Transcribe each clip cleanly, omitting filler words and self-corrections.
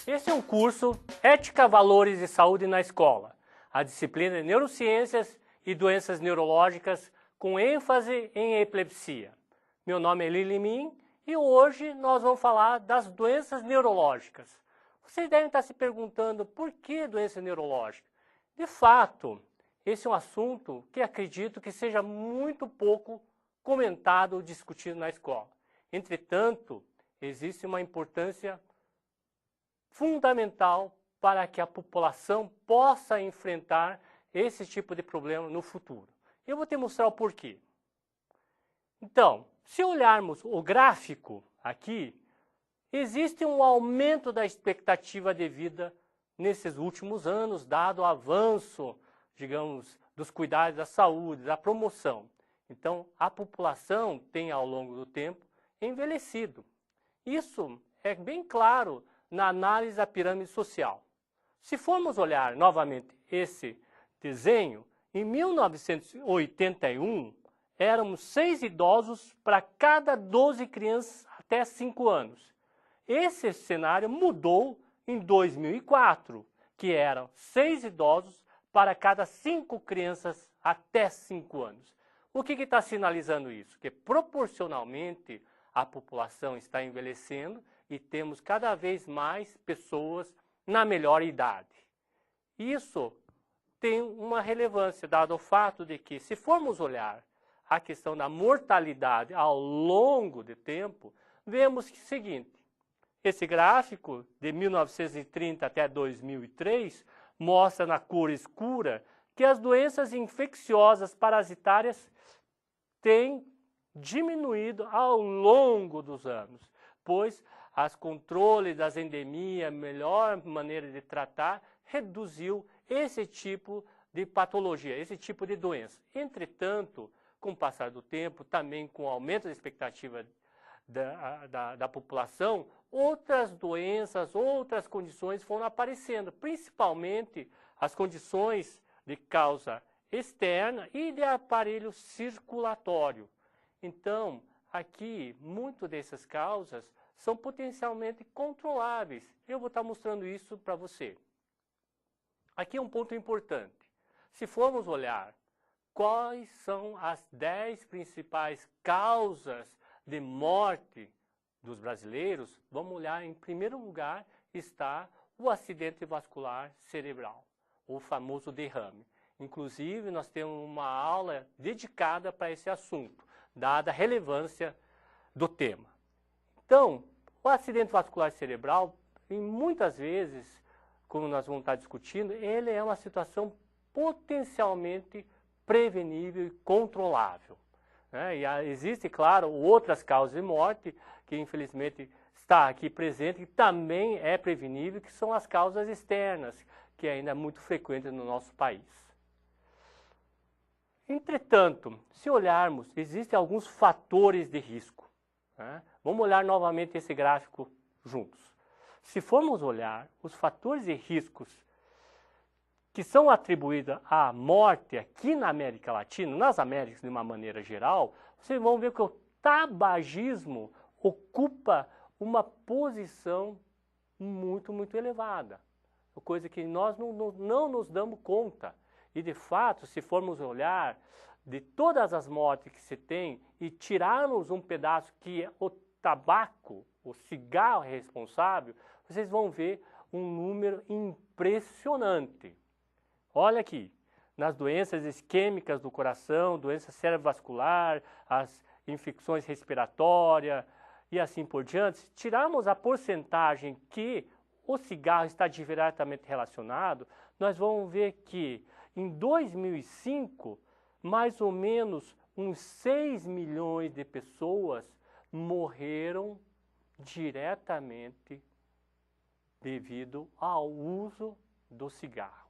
Esse é um curso Ética, Valores e Saúde na Escola, a disciplina de Neurociências e Doenças Neurológicas com ênfase em epilepsia. Meu nome é Lili Min e hoje nós vamos falar das doenças neurológicas. Vocês devem estar se perguntando por que doença neurológica? De fato, esse é um assunto que acredito que seja muito pouco comentado ou discutido na escola. Entretanto, existe uma importância fundamental para que a população possa enfrentar esse tipo de problema no futuro. Eu vou te mostrar o porquê. Então, se olharmos o gráfico aqui, existe um aumento da expectativa de vida nesses últimos anos, dado o avanço, digamos, dos cuidados da saúde, da promoção. Então, a população tem, ao longo do tempo, envelhecido. Isso é bem claro na análise da pirâmide social. Se formos olhar novamente esse desenho, em 1981, éramos 6 idosos para cada 12 crianças até 5 anos. Esse cenário mudou em 2004, que eram 6 idosos para cada 5 crianças até 5 anos. O que está sinalizando isso? Que proporcionalmente a população está envelhecendo e temos cada vez mais pessoas na melhor idade. Isso tem uma relevância, dado o fato de que, se formos olhar a questão da mortalidade ao longo do tempo, vemos que é o seguinte: esse gráfico de 1930 até 2003 mostra na cor escura que as doenças infecciosas parasitárias têm diminuído ao longo dos anos, pois os controles das endemias, a melhor maneira de tratar, reduziu esse tipo de patologia, esse tipo de doença. Entretanto, com o passar do tempo, também com o aumento da expectativa da população, outras doenças, outras condições foram aparecendo, principalmente as condições de causa externa e de aparelho circulatório. Então, aqui, muitas dessas causas são potencialmente controláveis. Eu vou estar mostrando isso para você. Aqui é um ponto importante. Se formos olhar quais são as 10 principais causas de morte dos brasileiros, vamos olhar, em primeiro lugar está o acidente vascular cerebral, o famoso derrame. Inclusive, nós temos uma aula dedicada para esse assunto, dada a relevância do tema. Então, o acidente vascular cerebral, muitas vezes, como nós vamos estar discutindo, ele é uma situação potencialmente prevenível e controlável. E existem, claro, outras causas de morte que, infelizmente, está aqui presente, que também é prevenível, que são as causas externas, que ainda é muito frequente no nosso país. Entretanto, se olharmos, existem alguns fatores de risco. Vamos olhar novamente esse gráfico juntos. Se formos olhar os fatores de riscos que são atribuídos à morte aqui na América Latina, nas Américas de uma maneira geral, vocês vão ver que o tabagismo ocupa uma posição muito elevada. Coisa que nós não nos damos conta. E, de fato, se formos olhar de todas as mortes que se tem e tirarmos um pedaço que o tabaco, o cigarro é responsável, vocês vão ver um número impressionante. Olha aqui, nas doenças isquêmicas do coração, doença cerebrovascular, as infecções respiratórias e assim por diante, se tirarmos a porcentagem que o cigarro está diretamente relacionado, nós vamos ver que em 2005, mais ou menos uns 6 milhões de pessoas morreram diretamente devido ao uso do cigarro.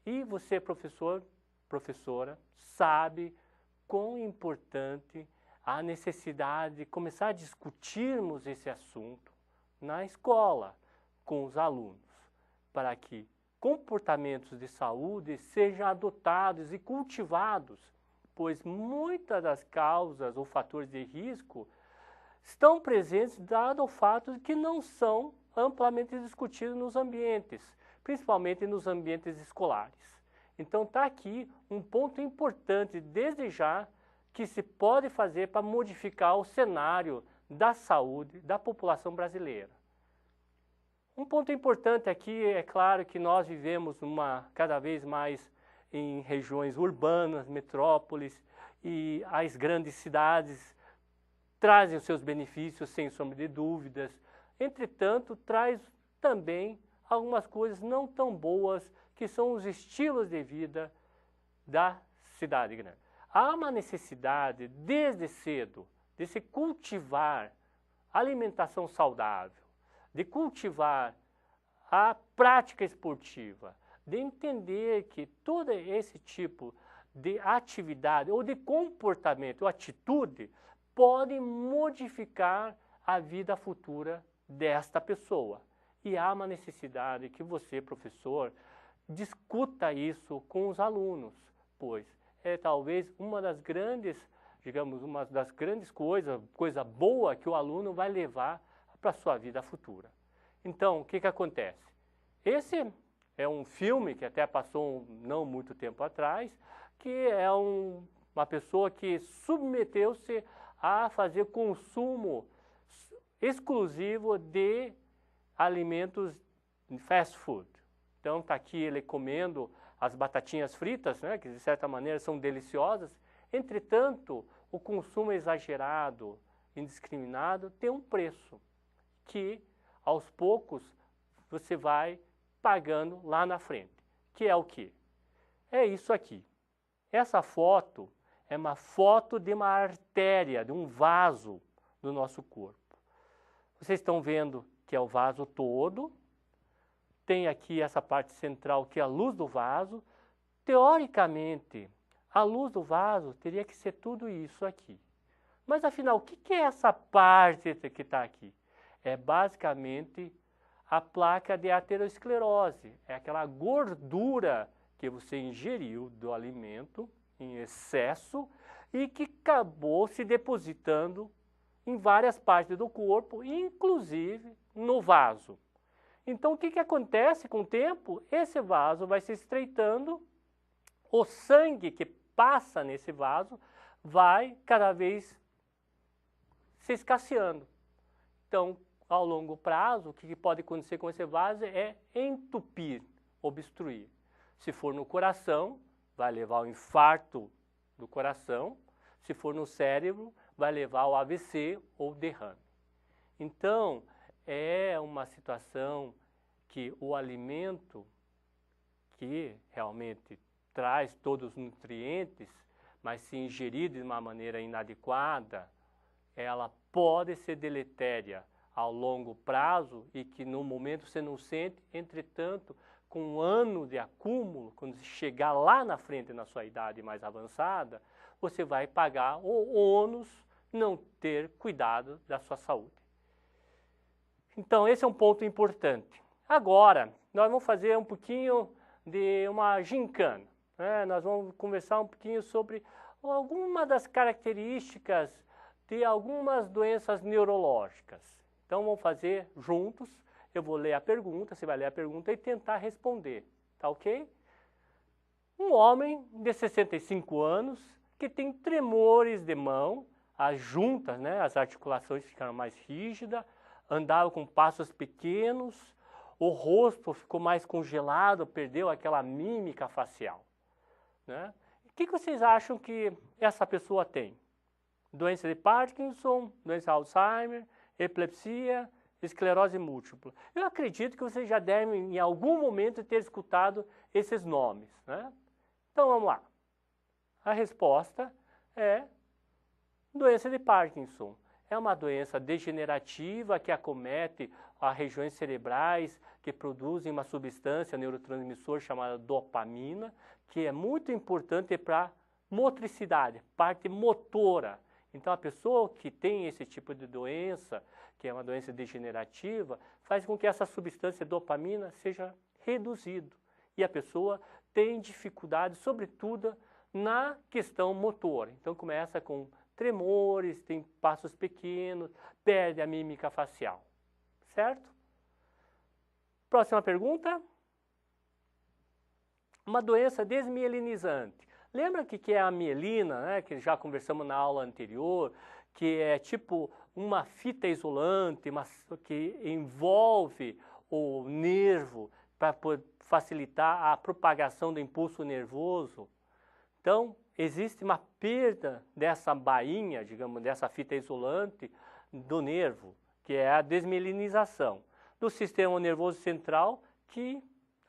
E você, professor, professora, sabe quão importante a necessidade de começar a discutirmos esse assunto na escola com os alunos, para que comportamentos de saúde sejam adotados e cultivados, pois muitas das causas ou fatores de risco estão presentes dado o fato de que não são amplamente discutidos nos ambientes, principalmente nos ambientes escolares. Então está aqui um ponto importante desde já que se pode fazer para modificar o cenário da saúde da população brasileira. Um ponto importante aqui é claro que nós vivemos cada vez mais em regiões urbanas, metrópoles, e as grandes cidades trazem os seus benefícios, sem sombra de dúvidas. Entretanto, traz também algumas coisas não tão boas, que são os estilos de vida da cidade grande. Há uma necessidade, desde cedo, de se cultivar alimentação saudável, de cultivar a prática esportiva, de entender que todo esse tipo de atividade ou de comportamento ou atitude pode modificar a vida futura desta pessoa. E há uma necessidade que você, professor, discuta isso com os alunos, pois é talvez uma das grandes, digamos, uma das grandes coisa boa que o aluno vai levar para a sua vida futura. Então, o que acontece? Esse é um filme que até passou não muito tempo atrás, que é uma pessoa que submeteu-se a fazer consumo exclusivo de alimentos fast food. Então está aqui ele comendo as batatinhas fritas, né, que de certa maneira são deliciosas. Entretanto, o consumo exagerado, indiscriminado, tem um preço que aos poucos você vai pagando lá na frente. Que é o quê? É isso aqui. Essa foto é uma foto de uma artéria, de um vaso do nosso corpo. Vocês estão vendo que é o vaso todo. Tem aqui essa parte central que é a luz do vaso. Teoricamente, a luz do vaso teria que ser tudo isso aqui. Mas afinal, o que é essa parte que está aqui? É basicamente a placa de aterosclerose. É aquela gordura que você ingeriu do alimento em excesso e que acabou se depositando em várias partes do corpo, inclusive no vaso. Então, o que acontece com o tempo? Esse vaso vai se estreitando, o sangue que passa nesse vaso vai cada vez se escasseando. Então, ao longo prazo, o que pode acontecer com esse vaso é entupir, obstruir. Se for no coração, vai levar ao infarto do coração. Se for no cérebro, vai levar ao AVC ou derrame. Então, é uma situação que o alimento, que realmente traz todos os nutrientes, mas se ingerido de uma maneira inadequada, ela pode ser deletéria ao longo prazo e que no momento você não sente, entretanto, com um ano de acúmulo, quando você chegar lá na frente na sua idade mais avançada, você vai pagar o ônus não ter cuidado da sua saúde. Então, esse é um ponto importante. Agora, nós vamos fazer um pouquinho de uma gincana, né? Nós vamos conversar um pouquinho sobre algumas das características de algumas doenças neurológicas. Então, vamos fazer juntos. Eu vou ler a pergunta, você vai ler a pergunta e tentar responder, tá ok? Um homem de 65 anos que tem tremores de mão, as juntas, né, as articulações ficaram mais rígidas, andava com passos pequenos, o rosto ficou mais congelado, perdeu aquela mímica facial, né? O que vocês acham que essa pessoa tem? Doença de Parkinson, doença de Alzheimer, epilepsia, esclerose múltipla. Eu acredito que vocês já devem, em algum momento, ter escutado esses nomes, né? Então, vamos lá. A resposta é doença de Parkinson. É uma doença degenerativa que acomete as regiões cerebrais que produzem uma substância neurotransmissor chamada dopamina, que é muito importante para motricidade, parte motora. Então, a pessoa que tem esse tipo de doença, que é uma doença degenerativa, faz com que essa substância dopamina seja reduzida. E a pessoa tem dificuldade, sobretudo, na questão motora. Então, começa com tremores, tem passos pequenos, perde a mímica facial, certo? Próxima pergunta. Uma doença desmielinizante. Lembra que é a mielina, né, que já conversamos na aula anterior, que é tipo uma fita isolante, que envolve o nervo para facilitar a propagação do impulso nervoso. Então, existe uma perda dessa bainha, digamos, dessa fita isolante do nervo, que é a desmielinização do sistema nervoso central, que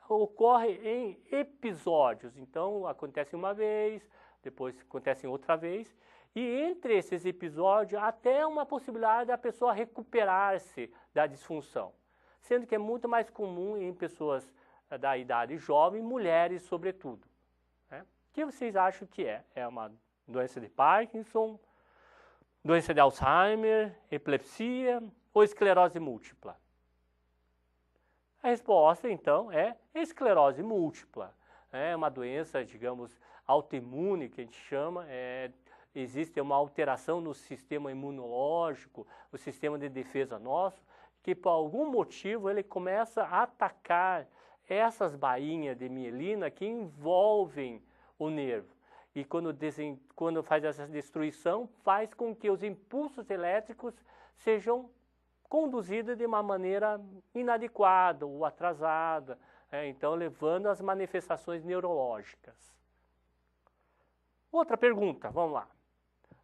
ocorre em episódios. Então, acontece uma vez, depois acontece outra vez, e entre esses episódios, até uma possibilidade da pessoa recuperar-se da disfunção, sendo que é muito mais comum em pessoas da idade jovem, mulheres sobretudo. Né? O que vocês acham que é? É uma doença de Parkinson, doença de Alzheimer, epilepsia ou esclerose múltipla? A resposta, então, é esclerose múltipla. É uma doença, digamos, autoimune, que a gente chama, existe uma alteração no sistema imunológico, o sistema de defesa nosso, que por algum motivo ele começa a atacar essas bainhas de mielina que envolvem o nervo. E quando faz essa destruição, faz com que os impulsos elétricos sejam conduzidos de uma maneira inadequada ou atrasada, então levando às manifestações neurológicas. Outra pergunta, vamos lá.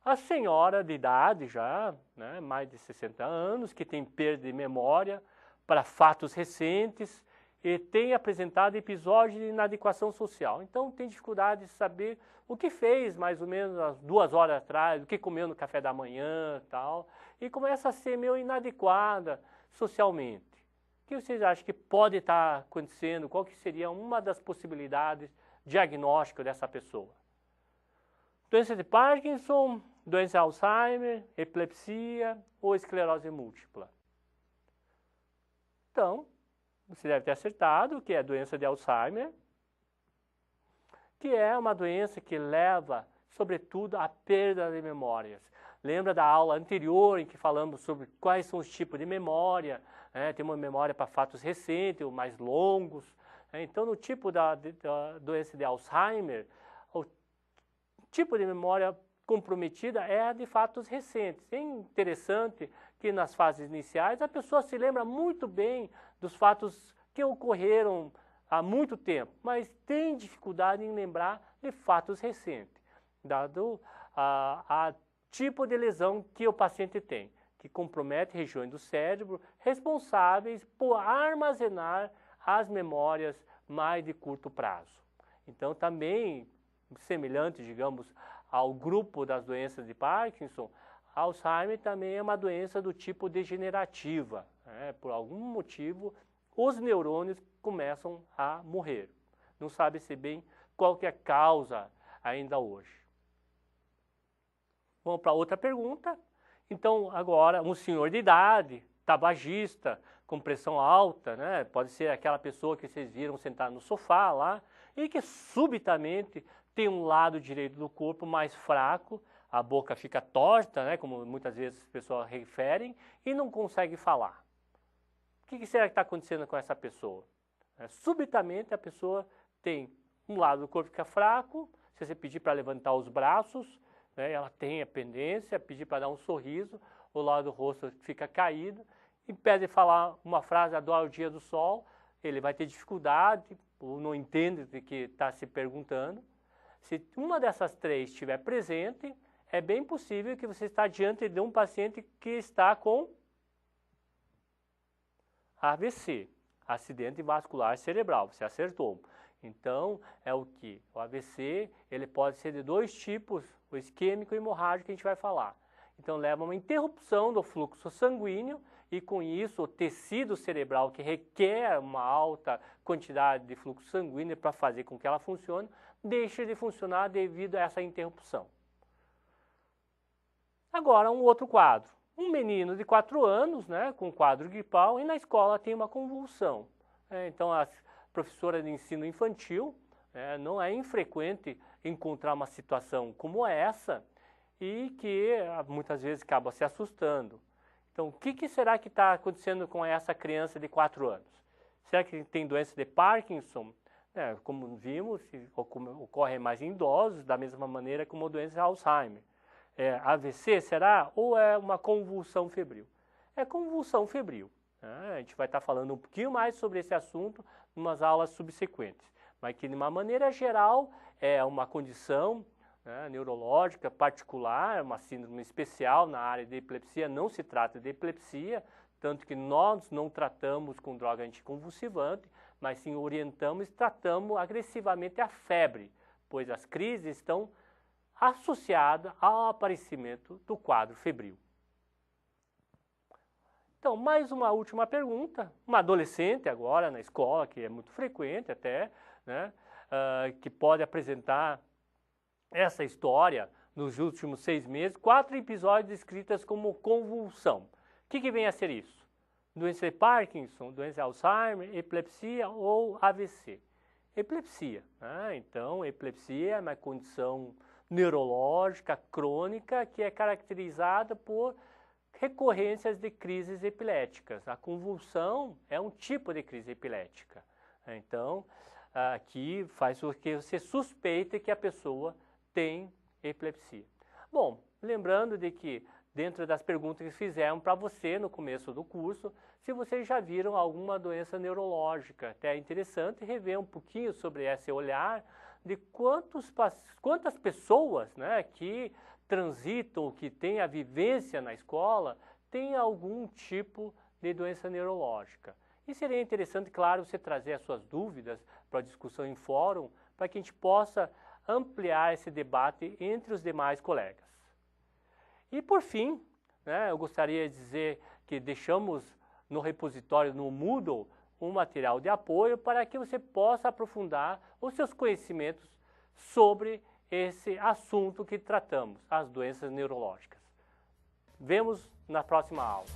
A senhora de idade já, né, mais de 60 anos, que tem perda de memória para fatos recentes e tem apresentado episódios de inadequação social. Então tem dificuldade de saber o que fez mais ou menos às 2 horas atrás, o que comeu no café da manhã tal, e começa a ser meio inadequada socialmente. O que vocês acham que pode estar acontecendo? Qual que seria uma das possibilidades diagnósticas dessa pessoa? Doença de Parkinson, doença de Alzheimer, epilepsia ou esclerose múltipla? Então, você deve ter acertado que é a doença de Alzheimer, que é uma doença que leva, sobretudo, à perda de memórias. Lembra da aula anterior em que falamos sobre quais são os tipos de memória? Tem uma memória para fatos recentes ou mais longos. Então, no tipo da doença de Alzheimer, o tipo de memória comprometida é a de fatos recentes. É interessante que nas fases iniciais a pessoa se lembra muito bem dos fatos que ocorreram há muito tempo, mas tem dificuldade em lembrar de fatos recentes, dado a tipo de lesão que o paciente tem, que compromete regiões do cérebro responsáveis por armazenar as memórias mais de curto prazo. Então, também, semelhante, digamos, ao grupo das doenças de Parkinson, Alzheimer também é uma doença do tipo degenerativa. Por algum motivo, os neurônios começam a morrer. Não sabe-se bem qual que é a causa ainda hoje. Vamos para outra pergunta. Então, agora, um senhor de idade, tabagista, com pressão alta, né? Pode ser aquela pessoa que vocês viram sentar no sofá lá, e que subitamente tem um lado direito do corpo mais fraco, a boca fica torta, né? Como muitas vezes as pessoas referem, e não consegue falar. O que será que está acontecendo com essa pessoa? Subitamente a pessoa tem um lado do corpo que fica fraco, se você pedir para levantar os braços, ela tem a pendência, pedir para dar um sorriso, o lado do rosto fica caído, impede de falar uma frase, adoro o dia do sol, ele vai ter dificuldade, ou não entende do que está se perguntando. Se uma dessas três estiver presente, é bem possível que você está diante de um paciente que está com AVC, acidente vascular cerebral, você acertou. Então, é o que? O AVC, ele pode ser de dois tipos, o isquêmico e o hemorrágico que a gente vai falar. Então, leva a uma interrupção do fluxo sanguíneo e, com isso, o tecido cerebral, que requer uma alta quantidade de fluxo sanguíneo para fazer com que ela funcione, deixa de funcionar devido a essa interrupção. Agora, um outro quadro. Um menino de 4 anos, né, com quadro gripal, e na escola tem uma convulsão. Então, a professora de ensino infantil, não é infrequente encontrar uma situação como essa, e que muitas vezes acaba se assustando. Então, o que será que está acontecendo com essa criança de 4 anos? Será que tem doença de Parkinson? Como vimos, ocorre mais em idosos, da mesma maneira como a doença de Alzheimer. AVC, será? Ou é uma convulsão febril? É convulsão febril. A gente vai estar falando um pouquinho mais sobre esse assunto em umas aulas subsequentes. Mas que, de uma maneira geral, é uma condição neurológica particular, uma síndrome especial na área de epilepsia. Não se trata de epilepsia, tanto que nós não tratamos com droga anticonvulsivante, mas sim orientamos e tratamos agressivamente a febre, pois as crises estão associadas ao aparecimento do quadro febril. Então, mais uma última pergunta. Uma adolescente agora na escola, que é muito frequente até, que pode apresentar essa história nos últimos 6 meses, 4 episódios descritos como convulsão. O que vem a ser isso? Doença de Parkinson, doença de Alzheimer, epilepsia ou AVC? Epilepsia. Então, epilepsia é uma condição neurológica crônica que é caracterizada por recorrências de crises epiléticas. A convulsão é um tipo de crise epilética. Então, aqui faz com que você suspeite que a pessoa tem epilepsia. Bom, lembrando de que dentro das perguntas que fizeram para você no começo do curso, se vocês já viram alguma doença neurológica. Até é interessante rever um pouquinho sobre esse olhar de quantas pessoas que transitam, que têm a vivência na escola, têm algum tipo de doença neurológica. E seria interessante, claro, você trazer as suas dúvidas para a discussão em fórum, para que a gente possa ampliar esse debate entre os demais colegas. E por fim, eu gostaria de dizer que deixamos no repositório, no Moodle, um material de apoio para que você possa aprofundar os seus conhecimentos sobre esse assunto que tratamos, as doenças neurológicas. Vemos na próxima aula.